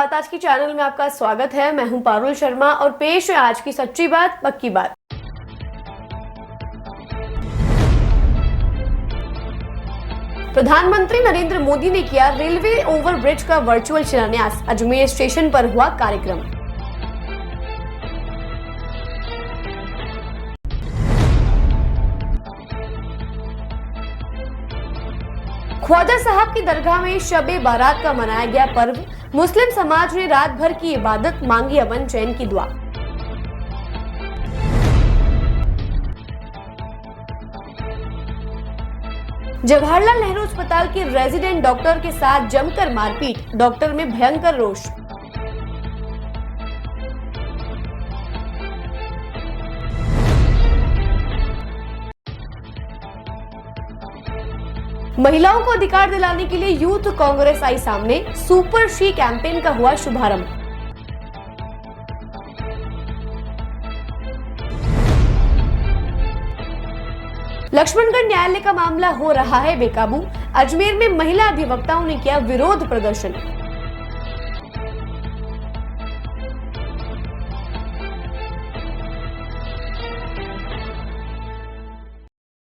बात आज की चैनल में आपका स्वागत है। मैं हूं पारुल शर्मा और पेश है आज की सच्ची बात पक्की बात। प्रधानमंत्री नरेंद्र मोदी ने किया रेलवे ओवरब्रिज का वर्चुअल शिलान्यास। अजमेर स्टेशन पर हुआ कार्यक्रम। ख्वाजा साहब की दरगाह में शबे बारात का मनाया गया पर्व। मुस्लिम समाज ने रात भर की इबादत, मांगी अमन चैन की दुआ। जवाहरलाल नेहरू अस्पताल के रेजिडेंट डॉक्टर के साथ जमकर मारपीट, डॉक्टर में भयंकर रोष। महिलाओं को अधिकार दिलाने के लिए यूथ कांग्रेस आई सामने। सुपर शी कैंपेन का हुआ शुभारंभ। लक्ष्मणगढ़ न्यायालय का मामला हो रहा है बेकाबू। अजमेर में महिला अधिवक्ताओं ने किया विरोध प्रदर्शन।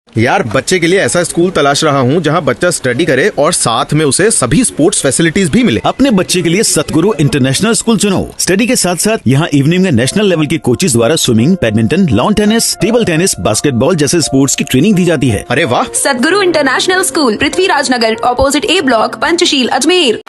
यार, बच्चे के लिए ऐसा स्कूल तलाश रहा हूँ जहाँ बच्चा स्टडी करे और साथ में उसे सभी स्पोर्ट्स फैसिलिटीज भी मिले। अपने बच्चे के लिए सतगुरु इंटरनेशनल स्कूल चुनो। स्टडी के साथ साथ यहाँ इवनिंग में नेशनल लेवल के कोचेज द्वारा swimming, badminton, lawn tennis, table tennis, basketball जैसे स्पोर्ट्स की ट्रेनिंग दी जाती है। अरे वाह! सतगुरु इंटरनेशनल स्कूल, पृथ्वीराज नगर, ऑपोजिट ए ब्लॉक, पंचशील, अजमेर।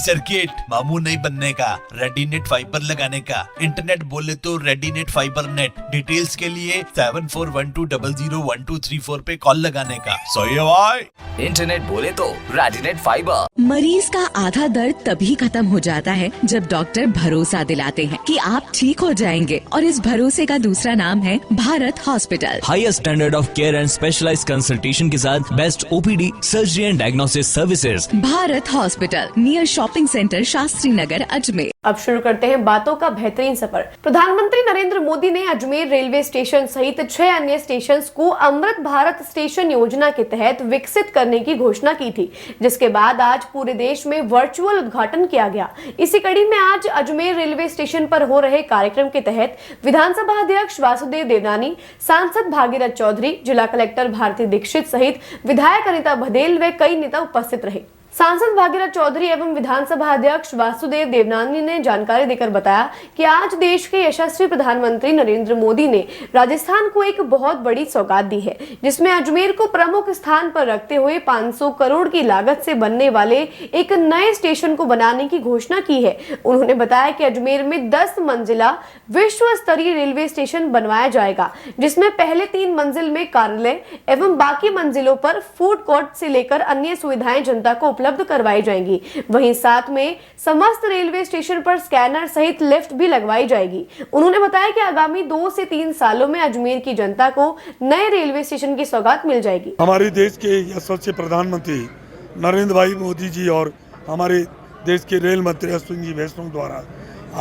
सर्किट, मामू नहीं बनने का, रेडीनेट फाइबर लगाने का, इंटरनेट बोले तो रेडीनेट फाइबर नेट। डिटेल्स के लिए 7412001234 पे कॉल लगाने का। सही है भाई। इंटरनेट बोले तो रेडीनेट फाइबर। मरीज का आधा दर्द तभी खत्म हो जाता है जब डॉक्टर भरोसा दिलाते हैं कि आप ठीक हो जाएंगे, और इस भरोसे का दूसरा नाम है Bharat hospital. Highest standard of care and specialised consultation के साथ best OPD, surgery and diagnosis services. Bharat hospital, near shopping centre, Shastri Nagar, Ajmer. अब शुरू करते हैं बातों का बेहतरीन सफर। प्रधानमंत्री नरेंद्र मोदी ने अजमेर रेलवे स्टेशन सहित 6 अन्य स्टेशन को अमृत भारत स्टेशन योजना के तहत विकसित करने की घोषणा की थी, जिसके बाद आज पूरे देश में वर्चुअल उद्घाटन किया गया। इसी कड़ी में आज अजमेर रेलवे स्टेशन पर हो रहे कार्यक्रम के तहत विधानसभा अध्यक्ष वासुदेव देवनानी, सांसद भागीरथ चौधरी, जिला कलेक्टर भारती दीक्षित सहित विधायक अनिता बघेल व कई नेता उपस्थित रहे। सांसद भागीरथ चौधरी एवं विधानसभा अध्यक्ष वासुदेव देवनानी ने जानकारी देकर बताया कि आज देश के यशस्वी प्रधानमंत्री नरेंद्र मोदी ने राजस्थान को एक बहुत बड़ी सौगात दी है, जिसमें अजमेर को प्रमुख स्थान पर रखते हुए 500 करोड़ की लागत से बनने वाले एक नए स्टेशन को बनाने की घोषणा की है। उन्होंने बताया कि अजमेर में 10 मंजिला विश्व स्तरीय रेलवे स्टेशन बनवाया जाएगा, जिसमें पहले 3 मंजिल में कार्यालय एवं बाकी मंजिलों पर फूड कोर्ट से लेकर अन्य सुविधाएं जनता को उपलब्ध करवाई जाएंगी। वहीं साथ में समस्त रेलवे स्टेशन पर स्कैनर सहित लिफ्ट भी लगवाई जाएगी। उन्होंने बताया कि आगामी 2 से 3 सालों में अजमेर की जनता को नए रेलवे स्टेशन की सौगात मिल जाएगी। हमारे देश के यशस्वी प्रधानमंत्री नरेंद्र भाई मोदी जी और हमारे देश के रेल मंत्री अश्विनी जी वैष्णव द्वारा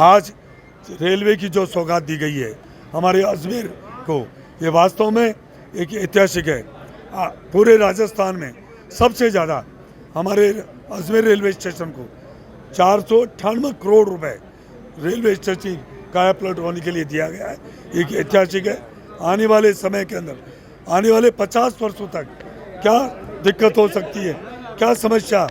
आज रेलवे की जो सौगात दी गई है हमारे अजमेर को, ये वास्तव में एक ऐतिहासिक है। पूरे राजस्थान में सबसे ज़्यादा हमारे अजमेर रेलवे स्टेशन को 498 करोड़ रुपए रेलवे स्टेशन काया पलट होने के लिए दिया गया है। एक ऐतिहासिक है। आने वाले समय के अंदर, आने वाले 50 वर्षों तक क्या दिक्कत हो सकती है, क्या समस्या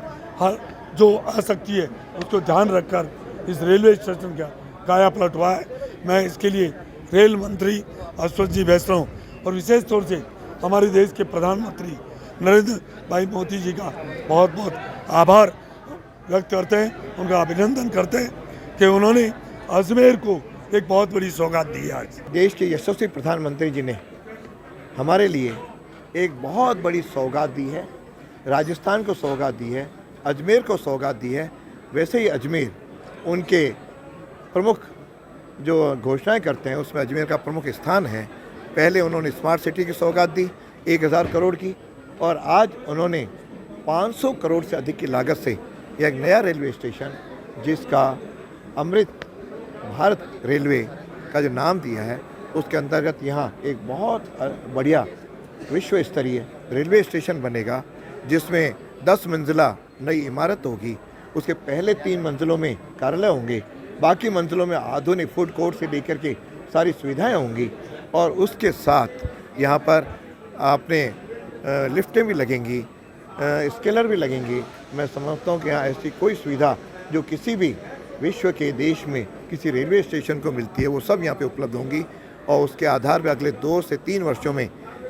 जो आ सकती है, उसको ध्यान रखकर इस रेलवे स्टेशन का काया पलट हुआ है। मैं इसके लिए रेल मंत्री अश्विनी जी वैष्णव और विशेष तौर से हमारे देश के प्रधानमंत्री नरेंद्र भाई मोदी जी का बहुत बहुत आभार व्यक्त करते हैं, उनका अभिनंदन करते हैं कि उन्होंने अजमेर को एक बहुत बड़ी सौगात दी है। आज देश के यशस्वी प्रधानमंत्री जी ने हमारे लिए एक बहुत बड़ी सौगात दी है, राजस्थान को सौगात दी है, अजमेर को सौगात दी है। वैसे ही अजमेर उनके प्रमुख जो घोषणाएं करते हैं उसमें अजमेर का प्रमुख स्थान है। पहले उन्होंने स्मार्ट सिटी की सौगात दी 1000 करोड़ की, और आज उन्होंने 500 करोड़ से अधिक की लागत से एक नया रेलवे स्टेशन, जिसका अमृत भारत रेलवे का जो नाम दिया है, उसके अंतर्गत यहाँ एक बहुत बढ़िया विश्व स्तरीय रेलवे स्टेशन बनेगा, जिसमें 10 मंजिला नई इमारत होगी। उसके पहले 3 मंजिलों में कार्यालय होंगे, बाकी मंजिलों में आधुनिक फूड कोर्ट से लेकर के सारी सुविधाएं होंगी, और उसके साथ यहाँ पर आपने लिफ्टें भी लगेंगी, स्केलर भी लगेंगी। मैं समझता हूँ कि यहाँ ऐसी कोई सुविधा जो किसी भी विश्व के देश में किसी रेलवे स्टेशन को मिलती है, वो सब यहाँ पे उपलब्ध होंगी, और उसके आधार पर अगले 2 से 3 वर्षों में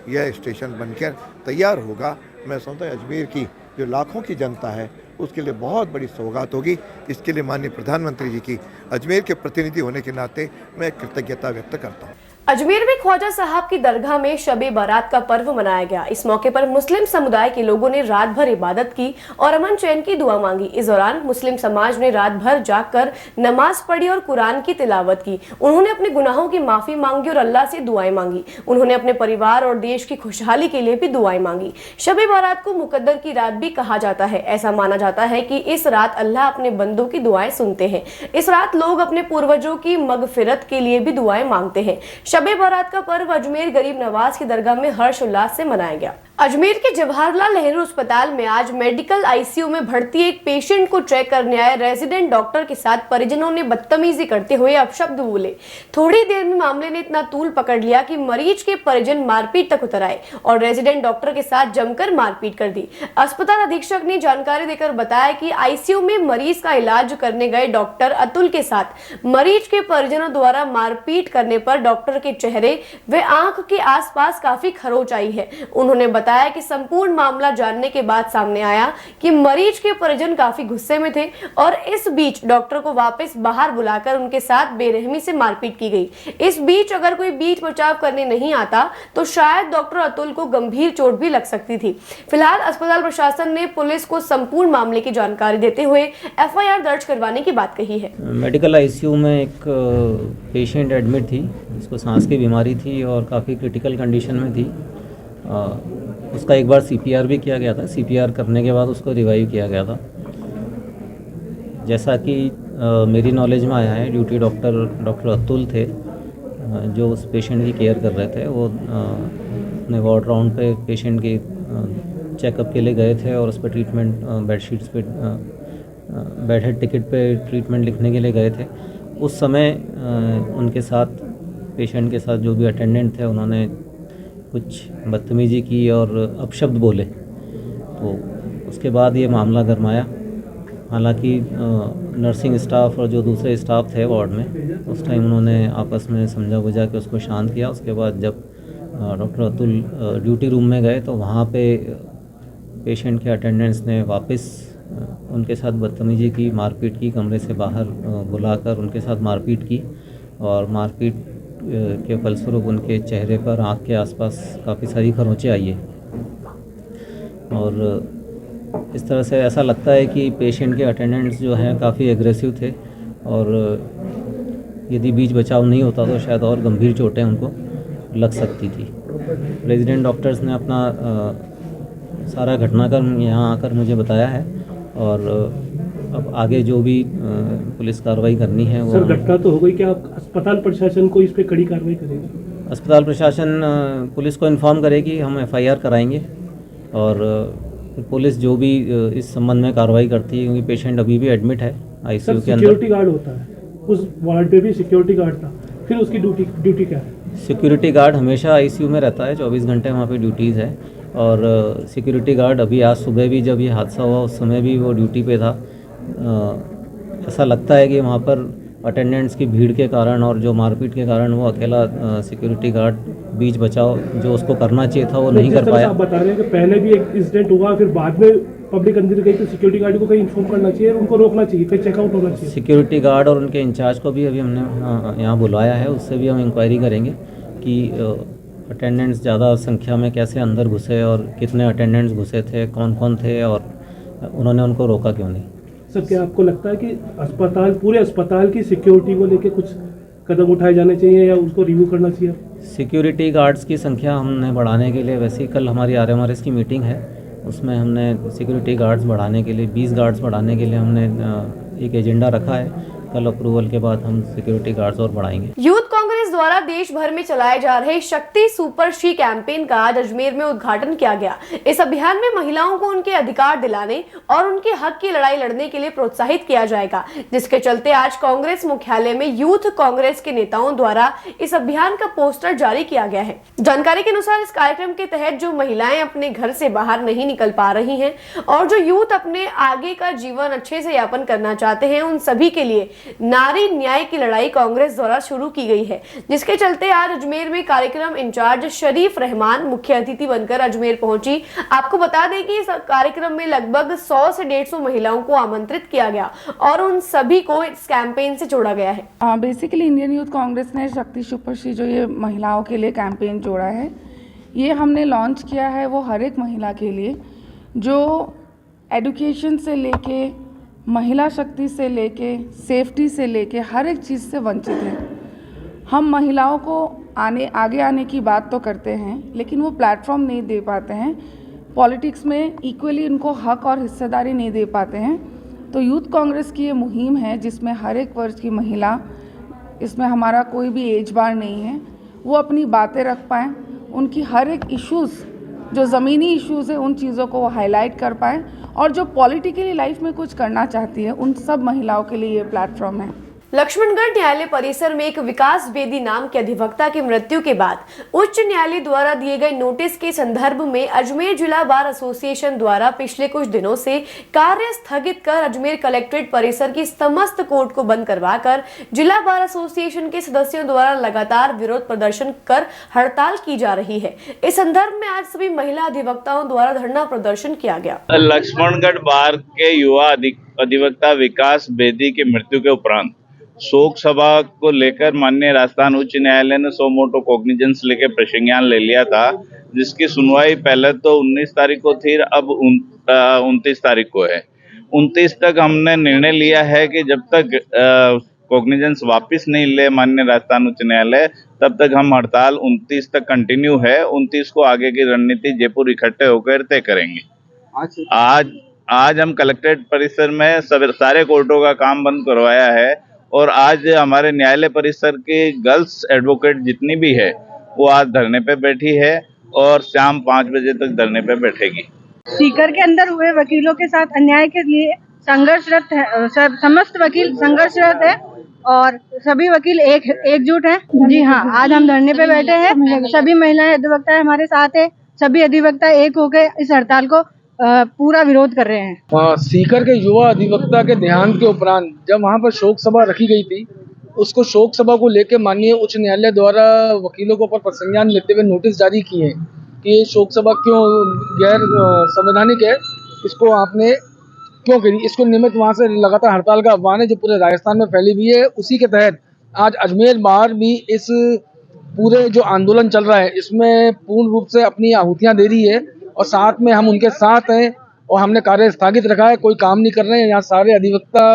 यह स्टेशन बनकर तैयार होगा। मैं समझता हूँ अजमेर की जो लाखों की जनता है उसके लिए बहुत बड़ी सौगात होगी। इसके लिए माननीय प्रधानमंत्री जी की अजमेर के प्रतिनिधि होने के नाते मैं कृतज्ञता व्यक्त करता हूँ। अजमेर में ख्वाजा साहब की दरगाह में शबे बारात का पर्व मनाया गया। इस मौके पर मुस्लिम समुदाय के लोगों ने रात भर इबादत की और अमन चैन की दुआ मांगी। इस दौरान मुस्लिम समाज ने रात भर जागकर नमाज पढ़ी और कुरान की तिलावत की। उन्होंने अपने गुनाहों की माफी मांगी और अल्लाह से दुआएं मांगी। उन्होंने अपने परिवार और देश की खुशहाली के लिए भी दुआएं मांगी। शबे बारात को मुकद्दर की रात भी कहा जाता है। ऐसा माना जाता है कि इस रात अल्लाह अपने बंदों की दुआएं सुनते हैं। इस रात लोग अपने पूर्वजों की मगफिरत के लिए भी दुआएं मांगते हैं। शबे बारात का पर्व अजमेर गरीब नवाज की दरगाह में हर्ष उल्लास से मनाया गया। अजमेर के जवाहरलाल नेहरू अस्पताल में आज मेडिकल आईसीयू में भर्ती एक पेशेंट को चेक करने आए रेजिडेंट डॉक्टर के साथ परिजनों ने बदतमीजी करते हुए अपशब्द बोले। थोड़ी देर में मामले ने इतना तूल पकड़ लिया कि मरीज के परिजन मारपीट तक उतर आए और रेजिडेंट डॉक्टर के साथ जमकर मारपीट कर दी। अस्पताल अधीक्षक ने जानकारी देकर बताया कि आईसीयू में मरीज का इलाज करने गए डॉक्टर अतुल के साथ मरीज के परिजनों द्वारा मारपीट करने पर डॉक्टर के चेहरे व आंख के आसपास काफी खरोच आई है। उन्होंने बताया कि संपूर्ण मामला जानने के बाद सामने आया कि मरीज के परिजन काफी गुस्से में थे और इस बीच डॉक्टर को वापस बाहर बुलाकर उनके साथ बेरहमी से मारपीट की गई। इस बीच अगर कोई बीच बचाव करने नहीं आता तो शायद डॉक्टर अतुल को गंभीर चोट भी लग सकती थी। फिलहाल अस्पताल प्रशासन ने पुलिस को संपूर्ण मामले की जानकारी देते हुए एफआईआर दर्ज करवाने की बात कही है। मेडिकल आईसीयू में एक पेशेंट एडमिट थी, उसको सांस की बीमारी थी और काफ़ी क्रिटिकल कंडीशन में थी। उसका एक बार सीपीआर भी किया गया था। सीपीआर करने के बाद उसको रिवाइव किया गया था। जैसा कि मेरी नॉलेज में आया है, ड्यूटी डॉक्टर अतुल थे जो उस पेशेंट की केयर कर रहे थे। वो अपने वार्ड राउंड पे पेशेंट के चेकअप के लिए गए थे और उस पर ट्रीटमेंट बेडशीट्स पे बेड हेड टिकट पे ट्रीटमेंट लिखने के लिए गए थे। उस समय उनके साथ पेशेंट के साथ जो भी अटेंडेंट थे उन्होंने कुछ बदतमीजी की और अपशब्द बोले, तो उसके बाद ये मामला गरमाया। हालांकि नर्सिंग स्टाफ और जो दूसरे स्टाफ थे वार्ड में, उस टाइम उन्होंने आपस में समझा बुझा के उसको शांत किया। उसके बाद जब डॉक्टर अतुल ड्यूटी रूम में गए तो वहाँ पे पेशेंट के अटेंडेंट्स ने वापस उनके साथ बदतमीजी की, मारपीट की, कमरे से बाहर बुलाकर उनके साथ मारपीट की और मारपीट के फलस्वरूप उनके चेहरे पर, आँख के आसपास काफ़ी सारी खरोंचें आई है। और इस तरह से ऐसा लगता है कि पेशेंट के अटेंडेंट्स जो हैं काफ़ी एग्रेसिव थे और यदि बीच बचाव नहीं होता तो शायद और गंभीर चोटें उनको लग सकती थी। रेजिडेंट डॉक्टर्स ने अपना सारा घटनाक्रम यहाँ आकर मुझे बताया है और अब आगे जो भी पुलिस कार्रवाई करनी है वो। सर, घटना तो हो गई, क्या आप अस्पताल प्रशासन को इस पे कड़ी कार्रवाई करेंगे? अस्पताल प्रशासन पुलिस को इन्फॉर्म करेगी, हम एफआईआर कराएंगे और पुलिस जो भी इस संबंध में कार्रवाई करती है, क्योंकि पेशेंट अभी भी एडमिट है आईसीयू के अंदर। सिक्योरिटी गार्ड होता है, उस वार्ड पे भी सिक्योरिटी गार्ड था, फिर उसकी ड्यूटी क्या है? सिक्योरिटी गार्ड हमेशा आईसीयू में रहता है, 24 घंटे वहाँ पे ड्यूटीज़ है। और सिक्योरिटी गार्ड अभी आज सुबह भी जब ये हादसा हुआ उस समय भी वो ड्यूटी पे था। ऐसा लगता है कि वहाँ पर अटेंडेंट्स की भीड़ के कारण और जो मारपीट के कारण वो अकेला सिक्योरिटी गार्ड बीच बचाव जो उसको करना चाहिए था वो नहीं कर पाया। आप बता रहे हैं कि पहले भी एक इंसिडेंट हुआ, फिर बाद में पब्लिक अंदर गई तो सिक्योरिटी गार्ड को कहीं इन्फॉर्म करना चाहिए, उनको रोकना चाहिए, फिर चेकआउट होना चाहिए। सिक्योरिटी गार्ड और उनके इंचार्ज को भी अभी हमने यहाँ बुलाया है, उससे भी हम इंक्वायरी करेंगे कि अटेंडेंट्स ज़्यादा संख्या में कैसे अंदर घुसे और कितने अटेंडेंट्स घुसे थे, कौन कौन थे और उन्होंने उनको रोका क्यों नहीं। सर, क्या आपको लगता है कि पूरे अस्पताल की सिक्योरिटी को लेकर कुछ कदम उठाए जाने चाहिए या उसको रिव्यू करना चाहिए? सिक्योरिटी गार्ड्स की संख्या हमने बढ़ाने के लिए, वैसे ही कल हमारी आरएमआरएस की मीटिंग है, उसमें हमने सिक्योरिटी गार्ड्स बढ़ाने के लिए 20 गार्ड्स बढ़ाने के लिए हमने एक एजेंडा रखा है। कल अप्रूवल के बाद हम सिक्योरिटी गार्ड्स और बढ़ाएंगे। यूथ कांग्रेस द्वारा देश भर में चलाए जा रहे शक्ति सुपर शी कैंपेन का आज अजमेर में उद्घाटन किया गया। इस अभियान में महिलाओं को उनके अधिकार दिलाने और उनके हक की लड़ाई लड़ने के लिए प्रोत्साहित किया जाएगा, जिसके चलते आज कांग्रेस मुख्यालय में यूथ कांग्रेस के नेताओं द्वारा इस अभियान का पोस्टर जारी किया गया है। जानकारी के अनुसार इस कार्यक्रम के तहत जो महिलाएं अपने घर से बाहर नहीं निकल पा रही हैं और जो यूथ अपने आगे का जीवन अच्छे से यापन करना चाहते हैं, उन सभी के लिए नारी न्याय की लड़ाई कांग्रेस द्वारा शुरू की गई है, जिसके चलते आज अजमेर में कार्यक्रम इंचार्ज शरीफ रहमान मुख्य अतिथि बनकर अजमेर पहुंची। आपको बता दें कि इस कार्यक्रम में लगभग 100 से 150 महिलाओं को आमंत्रित किया गया और उन सभी को इस कैंपेन से जोड़ा गया है। बेसिकली इंडियन यूथ कांग्रेस ने शक्ति सुपर शी जो ये महिलाओं के लिए कैंपेन जोड़ा है, ये हमने लॉन्च किया है वो हर एक महिला के लिए जो एडुकेशन से लेके, महिला शक्ति से लेके, सेफ्टी से लेके हर एक चीज़ से वंचित है। हम महिलाओं को आगे आने की बात तो करते हैं, लेकिन वो प्लेटफॉर्म नहीं दे पाते हैं, पॉलिटिक्स में इक्वली उनको हक और हिस्सेदारी नहीं दे पाते हैं। तो यूथ कांग्रेस की ये मुहिम है जिसमें हर एक वर्ग की महिला, इसमें हमारा कोई भी एज बार नहीं है, वो अपनी बातें रख पाएँ, उनकी हर एक इश्यूज़ जो ज़मीनी इश्यूज़ है उन चीज़ों को वो हाईलाइट कर पाएँ और जो पॉलिटिकली लाइफ में कुछ करना चाहती है उन सब महिलाओं के लिए ये प्लेटफॉर्म है। लक्ष्मणगढ़ न्यायालय परिसर में एक विकास बेदी नाम के अधिवक्ता की मृत्यु के बाद उच्च न्यायालय द्वारा दिए गए नोटिस के संदर्भ में अजमेर जिला बार एसोसिएशन द्वारा पिछले कुछ दिनों से कार्य स्थगित कर अजमेर कलेक्ट्रेट परिसर की समस्त कोर्ट को बंद करवाकर जिला बार एसोसिएशन के सदस्यों द्वारा लगातार विरोध प्रदर्शन कर हड़ताल की जा रही है। इस संदर्भ में आज सभी महिला अधिवक्ताओं द्वारा धरना प्रदर्शन किया गया। लक्ष्मणगढ़ बार के युवा अधिवक्ता विकास बेदी की मृत्यु के उपरांत शोक सभा को लेकर माननीय राजस्थान उच्च न्यायालय ने सो मोटो कॉग्निजेंस लेकर प्रसंज्ञान ले लिया था, जिसकी सुनवाई पहले तो 19 तारीख को थी, अब 29 तारीख को है। 29 तक हमने निर्णय लिया है कि जब तक कॉग्निजेंस वापस नहीं ले माननीय राजस्थान उच्च न्यायालय, तब तक हम हड़ताल 29 तक कंटिन्यू है। 29 को आगे की रणनीति जयपुर इकट्ठे होकर तय करेंगे। आज हम कलेक्ट्रेट परिसर में सारे कोर्टों का काम बंद करवाया है और आज हमारे न्यायालय परिसर की गर्ल्स एडवोकेट जितनी भी है वो आज धरने पे बैठी है और शाम 5 बजे तक धरने पे बैठेगी। सीकर के अंदर हुए वकीलों के साथ अन्याय के लिए संघर्षरत है, समस्त वकील संघर्षरत है और सभी वकील एकजुट हैं। जी हाँ, आज हम धरने पे बैठे हैं। सभी महिलाएं अधिवक्ता हमारे साथ है। सभी अधिवक्ता एक होकर इस हड़ताल को पूरा विरोध कर रहे हैं। सीकर के युवा अधिवक्ता के देहांत के उपरांत जब वहां पर शोक सभा रखी गई थी, उसको शोक सभा को लेकर माननीय उच्च न्यायालय द्वारा वकीलों को पर संज्ञान लेते हुए नोटिस जारी किए हैं कि ये शोक सभा क्यों गैर संवैधानिक है, इसको आपने क्यों करी। इसको निमित्त वहां से लगातार हड़ताल का आह्वान है जो पूरे राजस्थान में फैली हुई है। उसी के तहत आज अजमेर बार भी इस पूरे जो आंदोलन चल रहा है इसमें पूर्ण रूप से अपनी आहुतियां दे रही है और साथ में हम उनके साथ हैं और हमने कार्य स्थगित रखा है। कोई काम नहीं कर रहे हैं। यहाँ सारे अधिवक्ता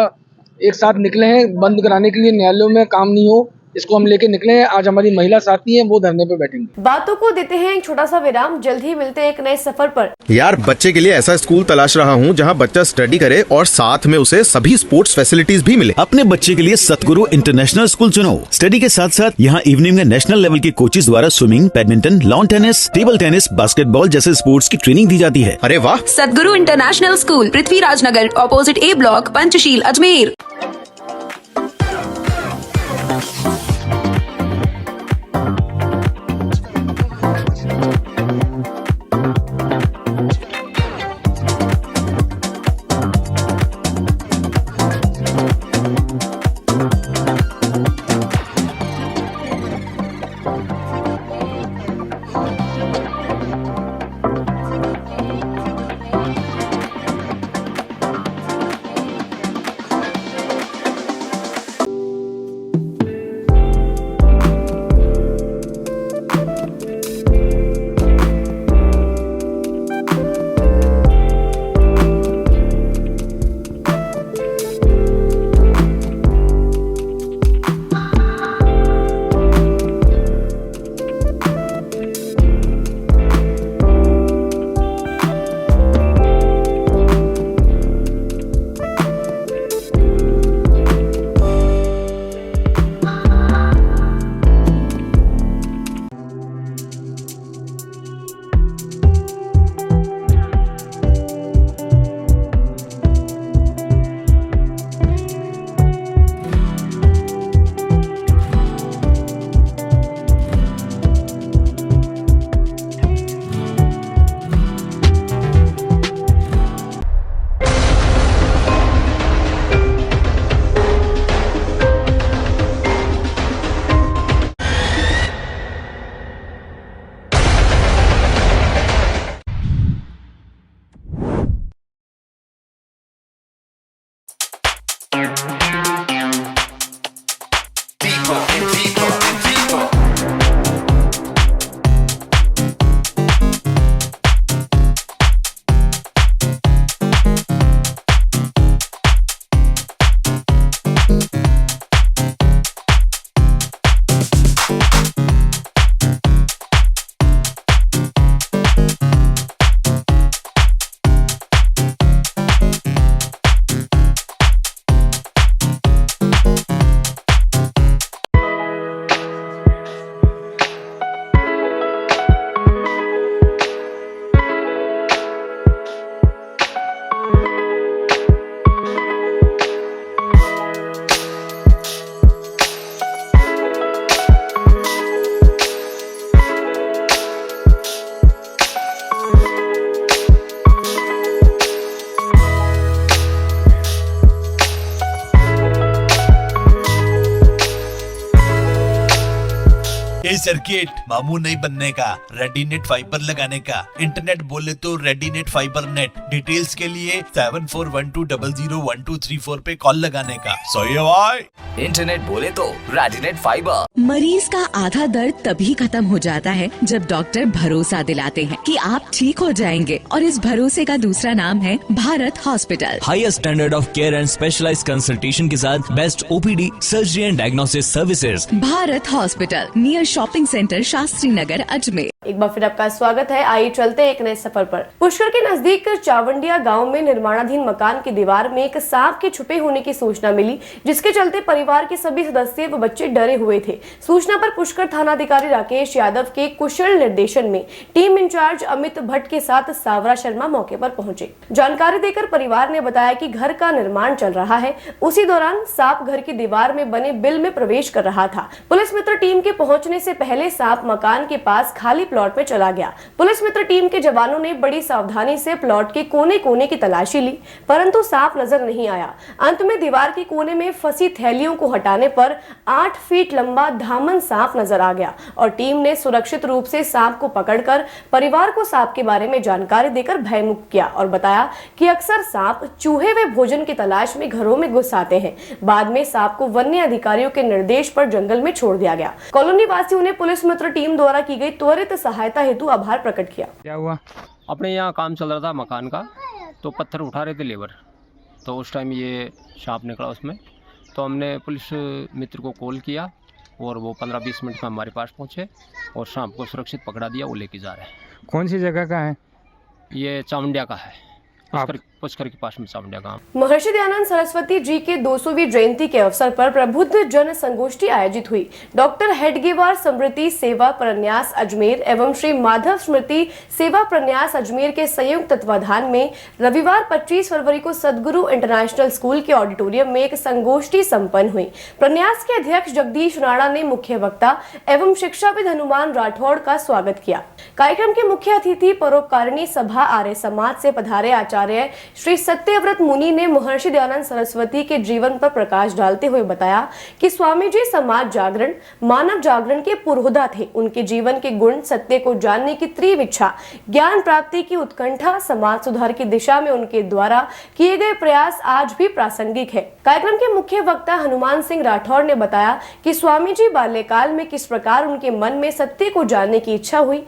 एक साथ निकले हैं बंद कराने के लिए, न्यायालयों में काम नहीं हो, इसको हम लेके निकले हैं। आज हमारी महिला साथी हैं, वो धरने पे बैठेंगे। बातों को देते हैं एक छोटा सा विराम, जल्द ही मिलते हैं एक नए सफर पर। यार बच्चे के लिए ऐसा स्कूल तलाश रहा हूँ जहाँ बच्चा स्टडी करे और साथ में उसे सभी स्पोर्ट्स फैसिलिटीज भी मिले। अपने बच्चे के लिए सतगुरु इंटरनेशनल स्कूल चुनो। स्टडी के साथ साथ यहाँ इवनिंग में नेशनल लेवल के कोचेज द्वारा swimming, badminton, lawn tennis, table tennis, basketball जैसे स्पोर्ट्स की ट्रेनिंग दी जाती है। अरे वाह! सतगुरु इंटरनेशनल स्कूल, पृथ्वीराज नगर, ऑपोजिट ए ब्लॉक, पंचशील, अजमेर। सर्किट, मामू नहीं बनने का, रेडीनेट फाइबर लगाने का, इंटरनेट बोले तो रेडीनेट फाइबर नेट। डिटेल्स के लिए 7412001234 पे कॉल लगाने का। सही है भाई। इंटरनेट बोले तो रेडीनेट फाइबर। मरीज का आधा दर्द तभी खत्म हो जाता है जब डॉक्टर भरोसा दिलाते हैं कि आप ठीक हो जाएंगे, और इस भरोसे का दूसरा नाम है Bharat hospital. Highest standard of care and specialised consultation के साथ best OPD, surgery and diagnosis services. Bharat hospital, near shopping centre, Shastri Nagar, Ajmer. एक बार फिर आपका स्वागत है। आइए चलते हैं एक नए सफर पर। पुष्कर के नजदीक चावंडिया गांव में निर्माणाधीन मकान की दीवार में एक सांप के छुपे होने की सूचना मिली, जिसके चलते परिवार के सभी सदस्य व बच्चे डरे हुए थे। सूचना पर पुष्कर थानाधिकारी राकेश यादव के कुशल निर्देशन में टीम इंचार्ज अमित भट्ट के साथ सावरा शर्मा मौके पर पहुंचे। जानकारी देकर परिवार ने बताया कि घर का निर्माण चल रहा है। उसी दौरान सांप घर की दीवार में बने बिल में प्रवेश कर रहा था। पुलिस मित्र टीम के पहुंचने से पहले सांप मकान के पास खाली प्लॉट में चला गया। पुलिस मित्र टीम के जवानों ने बड़ी सावधानी से प्लॉट के कोने कोने की तलाशी ली, परंतु सांप नजर नहीं आया। अंत में दीवार के कोने में फंसी थैलियों को हटाने पर 8 फीट लंबा धामन सांप नजर आ गया और टीम ने सुरक्षित रूप से सांप को पकड़कर परिवार को सांप के बारे में जानकारी देकर भयमुक्त किया और बताया कि अक्सर सांप चूहे व भोजन की तलाश में घरों में घुस आते हैं। बाद में सांप को वन्य अधिकारियों के निर्देश पर जंगल में छोड़ दिया गया। कॉलोनी वासियों ने पुलिस मित्र टीम द्वारा की गई त्वरित सहायता हेतु आभार प्रकट किया। क्या हुआ? अपने यहाँ काम चल रहा था मकान का, तो पत्थर उठा रहे थे लेबर, तो उस टाइम ये सांप निकला उसमें। तो हमने पुलिस मित्र को कॉल किया और वो 15-20 मिनट में हमारे पास पहुँचे और सांप को सुरक्षित पकड़ा दिया। वो लेके जा रहे हैं। कौन सी जगह का है? ये चामुंडिया का है, पुष्कर के पास में चामुंडिया गाँव। महर्षि दयानंद सरस्वती जी के 200वीं जयंती के अवसर पर प्रबुद्ध जन संगोष्ठी आयोजित हुई। डॉक्टर हेडगेवार स्मृति सेवा प्रन्यास अजमेर एवं श्री माधव स्मृति सेवा प्रन्यास अजमेर के संयुक्त तत्वाधान में रविवार 25 फरवरी को सदगुरु इंटरनेशनल स्कूल के ऑडिटोरियम में एक संगोष्ठी संपन्न हुई। प्रन्यास के अध्यक्ष जगदीश राणा ने मुख्य वक्ता एवं शिक्षाविद हनुमान राठौड़ का स्वागत किया। कार्यक्रम के मुख्य अतिथि परोपकारिणी सभा आर्य समाज से पधारे आचार्य श्री सत्यव्रत मुनि ने महर्षि दयानंद सरस्वती के जीवन पर प्रकाश डालते हुए बताया कि स्वामी जी समाज जागरण, मानव जागरण के पुरोधा थे। उनके जीवन के गुण, सत्य को जानने की तीव्र इच्छा, ज्ञान प्राप्ति की उत्कंठा, समाज सुधार की दिशा में उनके द्वारा किए गए प्रयास आज भी प्रासंगिक है। कार्यक्रम के मुख्य वक्ता हनुमान सिंह राठौड़ ने बताया कि स्वामी जी बाल्यकाल में किस प्रकार उनके मन में सत्य को जानने की इच्छा हुई,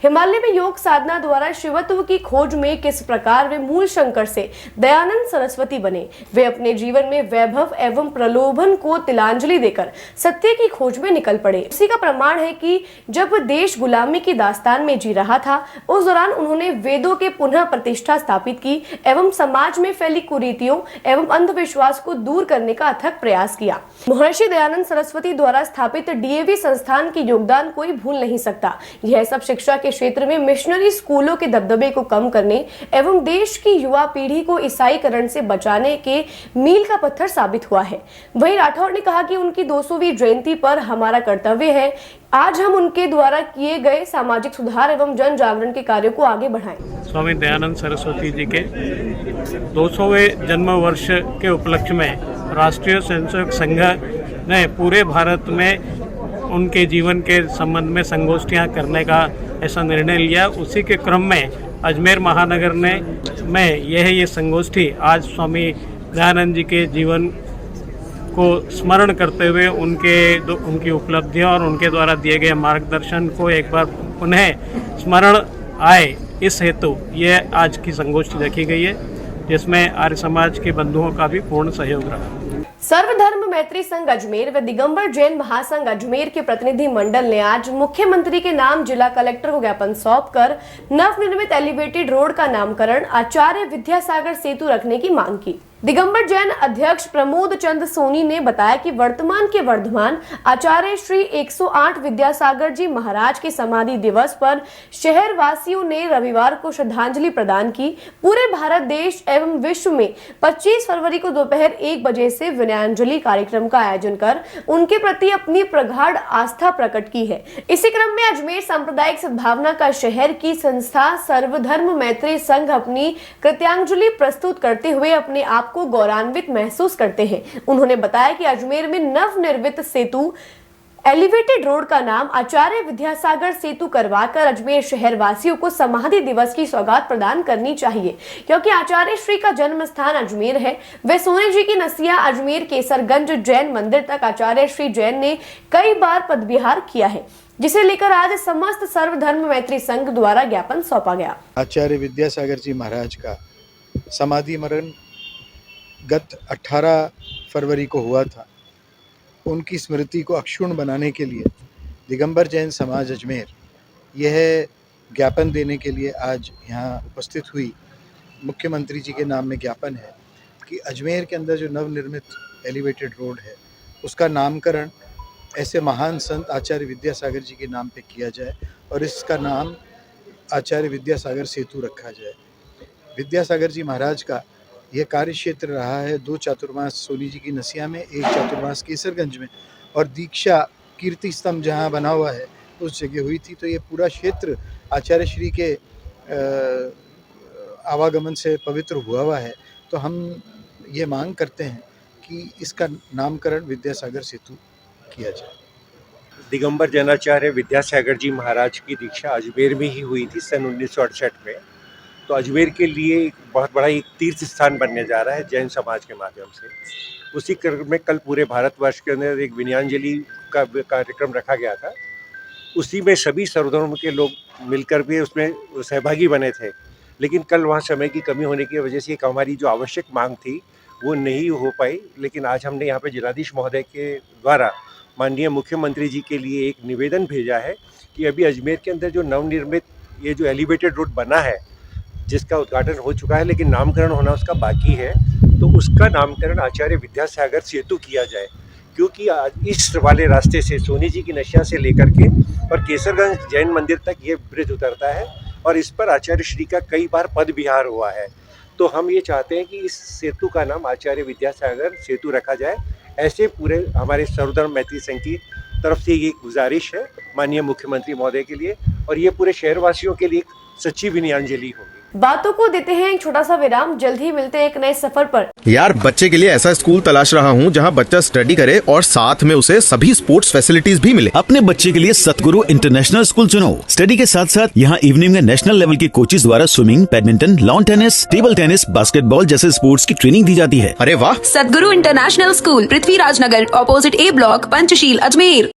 हिमालय में योग साधना द्वारा शिवत्व की खोज में किस प्रकार वे मूल शंकर से दयानंद सरस्वती बने। वे अपने जीवन में वैभव एवं प्रलोभन को तिलांजलि देकर सत्य की खोज में निकल पड़े। इसी का प्रमाण है कि जब देश गुलामी की दास्तान में जी रहा था, उस दौरान उन्होंने वेदों के पुनः प्रतिष्ठा स्थापित की एवं समाज में फैली कुरीतियों एवं अंधविश्वास को दूर करने का अथक प्रयास किया। महर्षि दयानंद सरस्वती द्वारा स्थापित डीएवी संस्थान के योगदान कोई भूल नहीं सकता। यह सब शिक्षा के क्षेत्र में मिशनरी स्कूलों के दबदबे को कम करने एवं देश की युवा पीढ़ी को ईसाईकरण से बचाने के मील का पत्थर साबित हुआ है। वहीं राठौड़ ने कहा कि उनकी 200वीं जयंती पर हमारा कर्तव्य है आज हम उनके द्वारा किए गए सामाजिक सुधार एवं जन जागरण के कार्यों को आगे बढ़ाएं। स्वामी दयानंद सरस्वती जी के 200वें जन्म वर्ष के उपलक्ष्य में राष्ट्रीय स्वयंसेवक संघ ने पूरे भारत में उनके जीवन के संबंध में संगोष्ठियां करने का ऐसा निर्णय लिया। उसी के क्रम में अजमेर महानगर में ये संगोष्ठी आज स्वामी दयानंद जी के जीवन को स्मरण करते हुए उनकी उपलब्धियों और उनके द्वारा दिए गए मार्गदर्शन को एक बार पुनः स्मरण आए, इस हेतु ये आज की संगोष्ठी रखी गई है, जिसमें आर्य समाज के बंधुओं का भी पूर्ण सहयोग रहा। सर्वधर्म मैत्री संघ अजमेर व दिगंबर जैन महासंघ अजमेर के प्रतिनिधि मंडल ने आज मुख्यमंत्री के नाम जिला कलेक्टर को ज्ञापन सौंपकर नवनिर्मित एलिवेटेड रोड का नामकरण आचार्य विद्यासागर सेतु रखने की मांग की। दिगंबर जैन अध्यक्ष प्रमोद चंद सोनी ने बताया कि वर्तमान के वर्धमान आचार्य श्री 108 विद्यासागर जी महाराज के समाधि दिवस पर शहर वासियों ने रविवार को श्रद्धांजलि प्रदान की। पूरे भारत देश एवं विश्व में 25 फरवरी को दोपहर 1 बजे से विनयाञ्जलि कार्यक्रम का आयोजन कर उनके प्रति अपनी प्रगाढ़ आस्था प्रकट की है। इसी क्रम में अजमेर सांप्रदायिक सद्भावना का शहर की संस्था सर्वधर्म मैत्री संघ अपनी कृत्यांजलि प्रस्तुत करते हुए अपने आप को गौरवान्वित महसूस करते हैं। उन्होंने बताया कि अजमेर में नवनिर्मित सेतु एलिवेटेड रोड का नाम आचार्य विद्यासागर सेतु करवाकर अजमेर शहर वासियों को समाधि दिवस की सौगात प्रदान करनी चाहिए, क्योंकि आचार्य श्री का जन्म स्थान अजमेर है। वे सोने जी की नसिया अजमेर केसरगंज जैन मंदिर तक आचार्य श्री जैन ने कई बार पदविहार किया है, जिसे लेकर आज समस्त सर्वधर्म मैत्री संघ द्वारा ज्ञापन सौंपा गया। आचार्य विद्यासागर जी महाराज का समाधि मरण गत 18 फरवरी को हुआ था। उनकी स्मृति को अक्षुण्ण बनाने के लिए दिगंबर जैन समाज अजमेर यह ज्ञापन देने के लिए आज यहाँ उपस्थित हुई। मुख्यमंत्री जी के नाम में ज्ञापन है कि अजमेर के अंदर जो नवनिर्मित एलिवेटेड रोड है उसका नामकरण ऐसे महान संत आचार्य विद्यासागर जी के नाम पे किया जाए और इसका नाम आचार्य विद्यासागर सेतु रखा जाए। विद्यासागर जी महाराज का यह कार्य क्षेत्र रहा है 2 चातुर्मास सोनी जी की नसिया में, 1 चातुर्मास केसरगंज में, और दीक्षा कीर्ति स्तंभ जहाँ बना हुआ है उस जगह हुई थी। तो ये पूरा क्षेत्र आचार्य श्री के आवागमन से पवित्र हुआ है। तो हम ये मांग करते हैं कि इसका नामकरण विद्यासागर सेतु किया जाए। दिगंबर जैनाचार्य विद्यासागर जी महाराज की दीक्षा अजमेर में ही हुई थी सन 1968 में। तो अजमेर के लिए एक बहुत बड़ा एक तीर्थ स्थान बनने जा रहा है जैन समाज के माध्यम से। उसी क्रम में कल पूरे भारतवर्ष के अंदर एक विनयांजलि का कार्यक्रम रखा गया था। उसी में सभी सर्वधर्म के लोग मिलकर भी उसमें सहभागी बने थे, लेकिन कल वहाँ समय की कमी होने की वजह से एक हमारी जो आवश्यक मांग थी वो नहीं हो पाई। लेकिन आज हमने यहाँ पे जिलाधीश महोदय के द्वारा माननीय मुख्यमंत्री जी के लिए एक निवेदन भेजा है कि अभी अजमेर के अंदर जो नवनिर्मित ये जो एलिवेटेड रोड बना है, जिसका उद्घाटन हो चुका है लेकिन नामकरण होना उसका बाकी है, तो उसका नामकरण आचार्य विद्यासागर सेतु किया जाए। क्योंकि इस वाले रास्ते से सोनी जी की नशिया से लेकर के और केसरगंज जैन मंदिर तक ये ब्रिज उतरता है और इस पर आचार्य श्री का कई बार पद विहार हुआ है। तो हम ये चाहते हैं कि इस सेतु का नाम आचार्य विद्यासागर सेतु रखा जाए। ऐसे पूरे हमारे सर्वधर्म मैत्री संघ की तरफ से ये गुजारिश है माननीय मुख्यमंत्री महोदय के लिए, और ये पूरे शहरवासियों के लिए एक सच्ची विनयांजलि होगी। बातों को देते हैं एक छोटा सा विराम, जल्द ही मिलते हैं एक नए सफर पर। यार बच्चे के लिए ऐसा स्कूल तलाश रहा हूँ जहाँ बच्चा स्टडी करे और साथ में उसे सभी स्पोर्ट्स फैसिलिटीज भी मिले। अपने बच्चे के लिए सतगुरु इंटरनेशनल स्कूल चुनो। स्टडी के साथ साथ यहाँ इवनिंग में नेशनल लेवल के कोचेज द्वारा swimming, badminton, lawn tennis, table tennis, basketball जैसे स्पोर्ट्स की ट्रेनिंग दी जाती है। अरे वाह! सतगुरु इंटरनेशनल स्कूल, पृथ्वीराज नगर, ऑपोजिट ए ब्लॉक, पंचशील, अजमेर।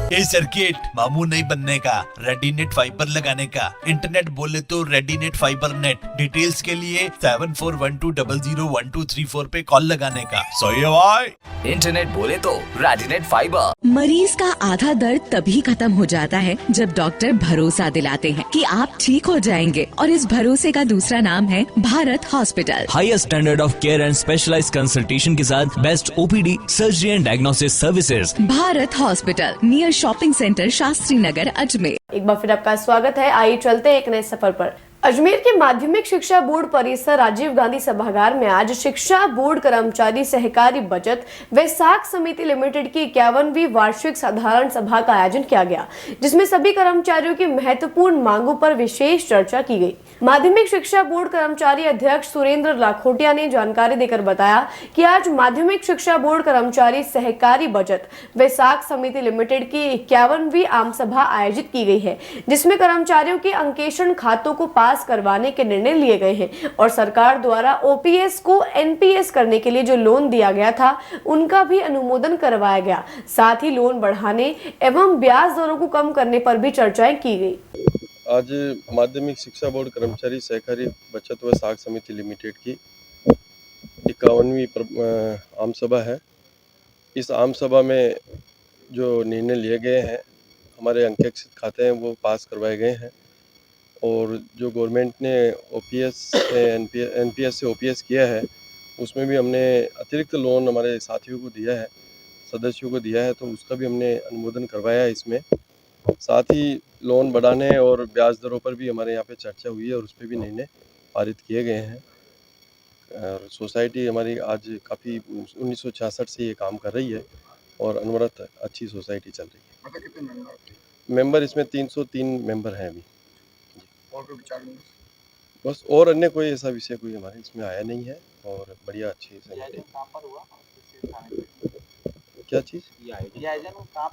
ए सर्किट मामू नहीं बनने का, रेडीनेट फाइबर लगाने का, इंटरनेट बोले तो रेडीनेट फाइबर नेट। डिटेल्स के लिए 7412001234 पे कॉल लगाने का। सही है भाई। इंटरनेट बोले तो रेडीनेट फाइबर। मरीज का आधा दर्द तभी खत्म हो जाता है जब डॉक्टर भरोसा दिलाते हैं कि आप ठीक हो जाएंगे, और इस भरोसे का दूसरा नाम है Bharat hospital. Highest standard of care and specialised consultation के साथ best OPD, surgery and diagnosis services. Bharat hospital, near shopping centre, Shastri Nagar, Ajmer. एक बार फिर आपका स्वागत है। आइए चलते हैं एक नए सफर पर। अजमेर के माध्यमिक शिक्षा बोर्ड परिसर राजीव गांधी सभागार में आज शिक्षा बोर्ड कर्मचारी सहकारी बचत वैशाख समिति लिमिटेड की 51वीं वार्षिक साधारण सभा का आयोजन किया गया, जिसमें सभी कर्मचारियों की महत्वपूर्ण मांगों पर विशेष चर्चा की गई। माध्यमिक शिक्षा बोर्ड कर्मचारी अध्यक्ष सुरेंद्र लाखोटिया ने जानकारी देकर बताया कि आज माध्यमिक शिक्षा बोर्ड कर्मचारी सहकारी बचत वैशाख समिति लिमिटेड की 51वीं आम सभा आयोजित की गई है, जिसमें कर्मचारियों के अंकेक्षण खातों को पास करवाने के निर्णय लिए गए हैं और सरकार द्वारा ओपीएस को एनपीएस करने के लिए जो लोन दिया गया था उनका भी अनुमोदन करवाया गया। साथ ही लोन बढ़ाने एवं ब्याज दरों को कम करने पर भी चर्चाएं की गई। आज माध्यमिक शिक्षा बोर्ड कर्मचारी सहकारी बचत व साख समिति लिमिटेड की 51वीं आम सभा है। इस आम सभा में जो निर्णय लिए गए हैं, हमारे अंकेक्षित खाते हैं वो पास करवाए गए हैं, और जो गवर्नमेंट ने ओपीएस से एनपीएस से ओपीएस किया है उसमें भी हमने अतिरिक्त लोन हमारे साथियों को दिया है, सदस्यों को दिया है, तो उसका भी हमने अनुमोदन करवाया है इसमें। साथ ही लोन बढ़ाने और ब्याज दरों पर भी हमारे यहाँ पे चर्चा हुई है और उस पर भी निर्णय पारित किए गए हैं। और सोसाइटी हमारी आज काफ़ी 1966 से ये काम कर रही है और अनवरत अच्छी सोसाइटी चल रही है। मेंबर इसमें 303 मेंबर हैं अभी। बस और अन्य कोई ऐसा विषय कोई हमारे इसमें आया नहीं है और बढ़िया अच्छी समिति। क्या चीज़?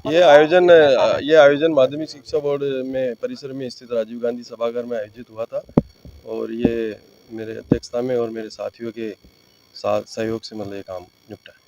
ये आयोजन माध्यमिक शिक्षा बोर्ड में परिसर में स्थित राजीव गांधी सभागार में आयोजित हुआ था और ये मेरे अध्यक्षता में और मेरे साथियों के साथ सहयोग से मतलब ये काम निपटा है।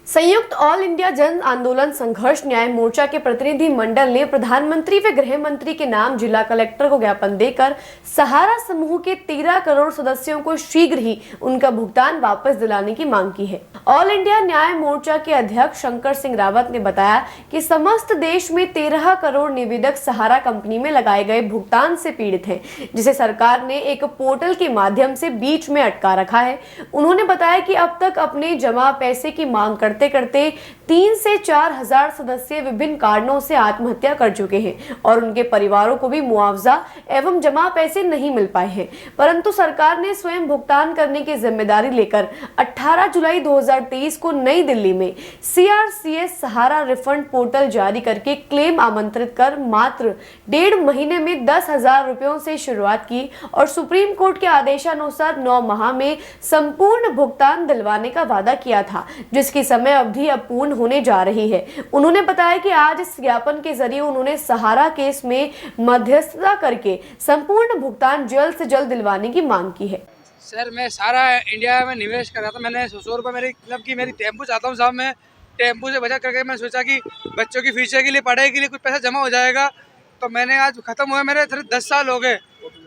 संयुक्त ऑल इंडिया जन आंदोलन संघर्ष न्याय मोर्चा के प्रतिनिधि मंडल ने प्रधानमंत्री व गृह मंत्री के नाम जिला कलेक्टर को ज्ञापन देकर सहारा समूह के 13 करोड़ सदस्यों को शीघ्र ही उनका भुगतान वापस दिलाने की मांग की है। ऑल इंडिया न्याय मोर्चा के अध्यक्ष शंकर सिंह रावत ने बताया कि समस्त देश में 13 करोड़ निवेदक सहारा कंपनी में लगाए गए भुगतान से पीड़ित हैं, जिसे सरकार ने एक पोर्टल के माध्यम से बीच में अटका रखा है। उन्होंने बताया कि अब तक अपने जमा पैसे की मांग करते करते 3 से 4 हजार सदस्य विभिन्न कारणों से आत्महत्या कर चुके हैं और उनके परिवारों को भी मुआवजा एवं जमा पैसे नहीं मिल पाए हैं, परंतु सरकार ने स्वयं भुगतान करने की जिम्मेदारी लेकर 18 जुलाई 2023 को नई दिल्ली में CRCS सहारा रिफंड पोर्टल जारी करके क्लेम आमंत्रित कर मात्र 1.5 महीने में 10,000 रुपयों से शुरुआत की और सुप्रीम कोर्ट के आदेशानुसार 9 माह में संपूर्ण भुगतान दिलवाने का वादा किया था, जिसकी समय अवधि अब पूर्ण होने जा रही है। उन्होंने बताया कि आज इस ज्ञापन के जरिए उन्होंने सहारा केस में मध्यस्थता करके संपूर्ण भुगतान जल्द से जल्द दिलवाने की मांग की है। सर, मैं सारा इंडिया में निवेश कर रहा था। मैंने 100 रुपये मेरी मतलब कि मेरी टेम्पो चाहता हूँ साहब, मैं टेम्पो से बचत करके मैं सोचा कि बच्चों की फ्यूचर के लिए, पढ़ाई के लिए कुछ पैसा जमा हो जाएगा। तो मैंने आज ख़त्म हुआ, मेरे 10 साल हो गए।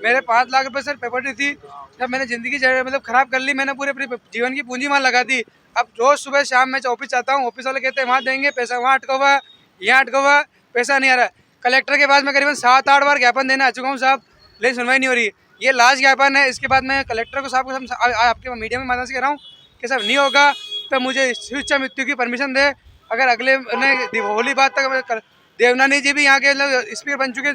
मेरे 5 लाख रुपये सर प्रॉपर्टी थी, जब मैंने ज़िंदगी मतलब ख़राब कर ली, मैंने पूरे अपनी जीवन की पूंजी वहाँ लगा दी। अब रोज़ सुबह शाम मैं ऑफिस जाता हूँ, ऑफिस वाले कहते हैं वहाँ देंगे पैसा, वहाँ अटका हुआ है, यहाँ अटका हुआ है, पैसा नहीं आ रहा है। कलेक्टर के पास मैं करीबन 7-8 बार ज्ञापन देने आ चुका हूँ साहब, लेकिन सुनवाई नहीं हो रही। ये लास्ट ज्ञापन है। इसके बाद मैं कलेक्टर को साहब को आपके मीडिया में माध्यम से कह रहा हूँ कि साहब नहीं होगा तो मुझे शिक्षा मृत्यु की परमिशन दे। अगर अगले होली बाद तक देवनानी जी भी यहाँ के स्पीकर बन चुके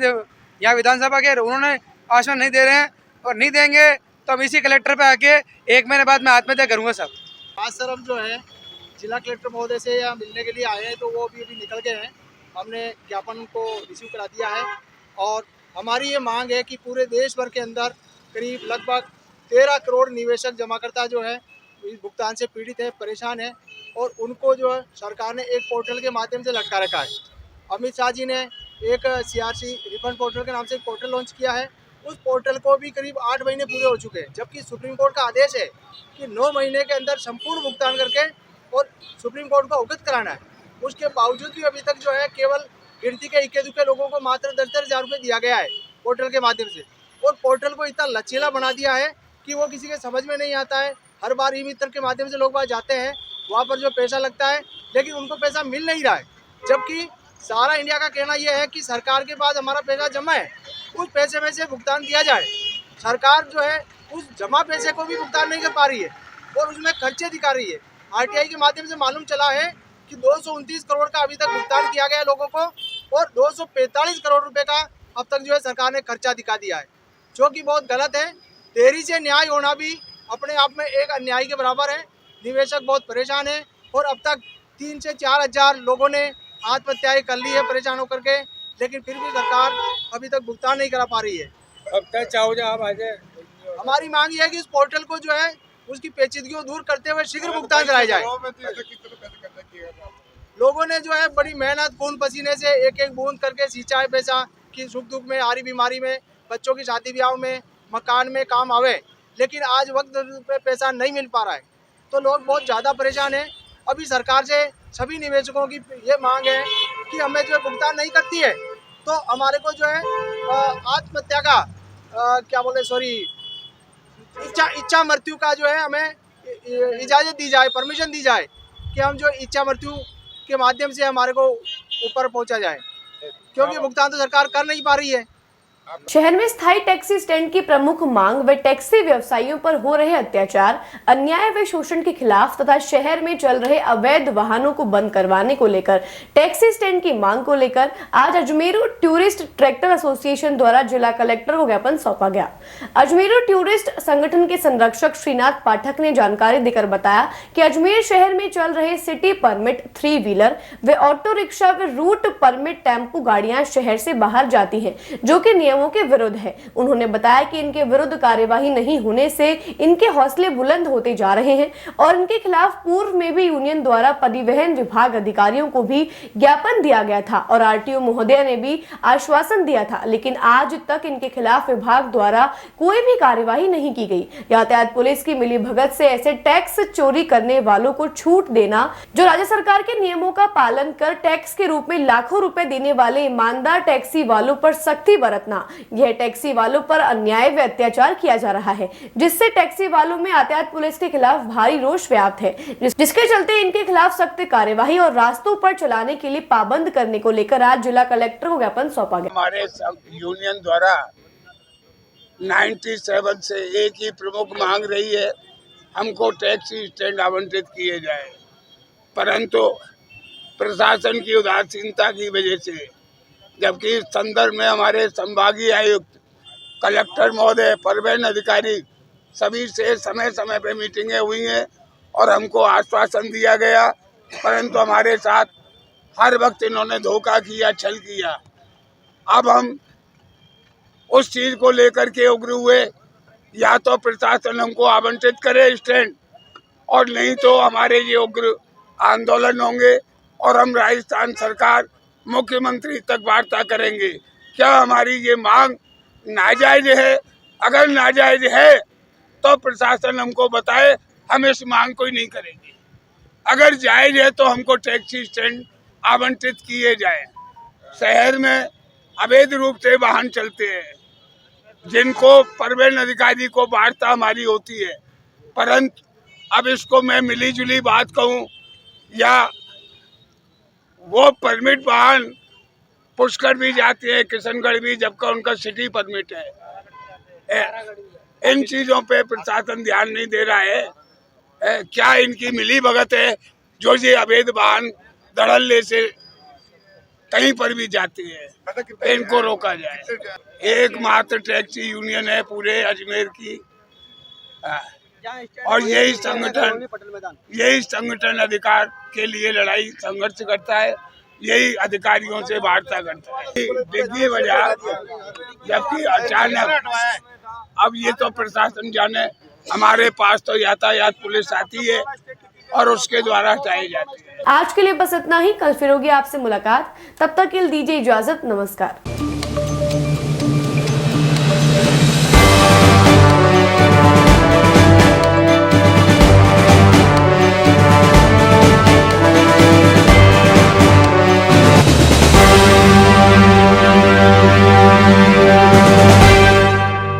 यहाँ विधानसभा के, उन्होंने आश्वासन नहीं दे रहे हैं और नहीं देंगे तो हम इसी कलेक्टर पे आके 1 महीने बाद मैं आत्महत्या करूँगा साहब। आज सर हम जो है जिला कलेक्टर महोदय से यहाँ मिलने के लिए आए हैं, तो वो अभी निकल गए हैं। हमने ज्ञापन को रिसीव करा दिया है और हमारी ये मांग है कि पूरे देश भर के अंदर करीब लगभग 13 करोड़ निवेशक जमाकर्ता जो है इस भुगतान से पीड़ित है, परेशान है और उनको जो है सरकार ने एक पोर्टल के माध्यम से लटका रखा है। अमित शाह जी ने एक CRC रिफंड पोर्टल के नाम से एक पोर्टल लॉन्च किया है। उस पोर्टल को भी करीब 8 महीने पूरे हो चुके हैं, जबकि सुप्रीम कोर्ट का आदेश है कि 9 महीने के अंदर संपूर्ण भुगतान करके और सुप्रीम कोर्ट को अवगत कराना है। उसके बावजूद भी अभी तक जो है केवल गिनती के इक्के दुक्के लोगों को मात्र 10-10 हज़ार रुपये दिया गया है पोर्टल के माध्यम से, और पोर्टल को इतना लचीला बना दिया है कि वो किसी के समझ में नहीं आता है। हर बार ई-मित्र के माध्यम से लोग वहाँ जाते हैं, वहाँ पर जो पैसा लगता है लेकिन उनको पैसा मिल नहीं रहा है, जबकि सारा इंडिया का कहना यह है कि सरकार के पास हमारा पैसा जमा है, उस पैसे में से भुगतान दिया जाए। सरकार जो है उस जमा पैसे को भी भुगतान नहीं कर पा रही है और उसमें खर्चे दिखा रही है। आरटीआई के माध्यम से मालूम चला है कि 229 करोड़ का अभी तक भुगतान किया गया है लोगों को, और 245 करोड़ रुपए का अब तक जो है सरकार ने खर्चा दिखा दिया है, जो कि बहुत गलत है। देरी से न्याय होना भी अपने आप में एक अन्याय के बराबर है। निवेशक बहुत परेशान है और अब तक 3 से 4 हज़ार लोगों ने आत्महत्याएं कर ली है परेशान होकर के, लेकिन फिर भी सरकार अभी तक भुगतान नहीं करा पा रही है। अब तक चाहो आप आ जाए, हमारी मांग ये है कि इस पोर्टल को जो है उसकी पेचीदगियों दूर करते हुए शीघ्र भुगतान कराया जाए। लोगों ने जो है बड़ी मेहनत खून पसीने से एक एक बूंद करके सींचा है पैसा कि सुख दुख में, हारी बीमारी में, बच्चों की शादी ब्याह में, मकान में काम आवे, लेकिन आज वक्त पे पैसा नहीं मिल पा रहा है, तो लोग बहुत ज़्यादा परेशान हैं। अभी सरकार से सभी निवेशकों की ये मांग है कि हमें जो भुगतान नहीं करती है तो हमारे को जो है आत्महत्या का इच्छा मृत्यु का जो है हमें इजाज़त दी जाए, परमिशन दी जाए कि हम जो इच्छा मृत्यु के माध्यम से हमारे को ऊपर पहुंचा जाए, क्योंकि भुगतान तो सरकार कर नहीं पा रही है। शहर में स्थायी टैक्सी स्टैंड की प्रमुख मांग व टैक्सी व्यवसायियों पर हो रहे अत्याचार, अन्याय व शोषण के खिलाफ तथा शहर में चल रहे अवैध वाहनों को बंद करवाने को लेकर टैक्सी स्टैंड की मांग को लेकर आज अजमेरू टूरिस्ट ट्रैक्टर एसोसिएशन द्वारा जिला कलेक्टर को ज्ञापन सौंपा गया। अजमेरू टूरिस्ट संगठन के संरक्षक श्रीनाथ पाठक ने जानकारी देकर बताया कि अजमेर शहर में चल रहे सिटी परमिट 3 व्हीलर व ऑटो रिक्शा व रूट परमिट टेम्पो गाड़ियां शहर से बाहर जाती हैं, जो कि नियमों के विरुद्ध है। उन्होंने बताया कि इनके विरुद्ध कार्यवाही नहीं होने से इनके हौसले बुलंद होते जा रहे हैं और इनके खिलाफ पूर्व में भी यूनियन द्वारा परिवहन विभाग अधिकारियों को भी ज्ञापन दिया गया था और आरटीओ महोदय ने भी आश्वासन दिया था, लेकिन आज तक इनके खिलाफ विभाग द्वारा कोई भी कार्यवाही नहीं की गई। यातायात पुलिस की मिलीभगत से ऐसे टैक्स चोरी करने वालों को छूट देना, जो राज्य सरकार के नियमों का पालन कर टैक्स के रूप में लाखों रुपए देने वाले ईमानदार टैक्सी वालों पर सख्ती बरतना, यह टैक्सी वालों पर अन्याय व अत्याचार किया जा रहा है, जिससे टैक्सी वालों में यातायात पुलिस के खिलाफ भारी रोष व्याप्त है, जिसके चलते इनके खिलाफ सख्त कार्यवाही और रास्तों पर चलाने के लिए पाबंद करने को लेकर आज जिला कलेक्टर को ज्ञापन सौंपा गया। हमारे यूनियन द्वारा 97 से एक ही प्रमुख मांग रही है, हमको टैक्सी स्टैंड आवंटित किए जाए, परंतु प्रशासन की उदासीनता की वजह से, जबकि इस संदर्भ में हमारे संभागीय आयुक्त, कलेक्टर महोदय, परिवहन अधिकारी सभी से समय समय पे मीटिंगें हुई हैं और हमको आश्वासन दिया गया, परंतु हमारे साथ हर वक्त इन्होंने धोखा किया, छल किया। अब हम उस चीज़ को लेकर के उग्र हुए, या तो प्रशासन हमको आवंटित करे स्टैंड, और नहीं तो हमारे ये उग्र आंदोलन होंगे और हम राजस्थान सरकार, मुख्यमंत्री तक वार्ता करेंगे। क्या हमारी ये मांग नाजायज है? अगर नाजायज है तो प्रशासन हमको बताए, हम इस मांग को ही नहीं करेंगे। अगर जायज है तो हमको टैक्सी स्टैंड आवंटित किए जाए। शहर में अवैध रूप से वाहन चलते हैं, जिनको परिवहन अधिकारी को वार्ता हमारी होती है, परंतु अब इसको मैं मिली जुली बात कहूँ या वो परमिट वाहन पुष्कर भी जाते हैं, किशनगढ़ भी, जबकि उनका सिटी परमिट है। इन चीज़ों पे प्रशासन ध्यान नहीं दे रहा है। क्या इनकी मिली भगत है जो ये अवैध वाहन धड़ल्ले से कहीं पर भी जाते हैं, इनको रोका जाए। एकमात्र टैक्सी यूनियन है पूरे अजमेर की, और यही संगठन अधिकार के लिए लड़ाई संघर्ष करता है, यही अधिकारियों से वार्ता करता है। देखिए वजह, जबकि अचानक अब ये तो प्रशासन जाने, हमारे पास तो यातायात पुलिस आती है और उसके द्वारा हटाई जाती है। आज के लिए बस इतना ही, कल फिर होगी आपसे मुलाकात, तब तक के लिए दीजिए इजाजत, नमस्कार।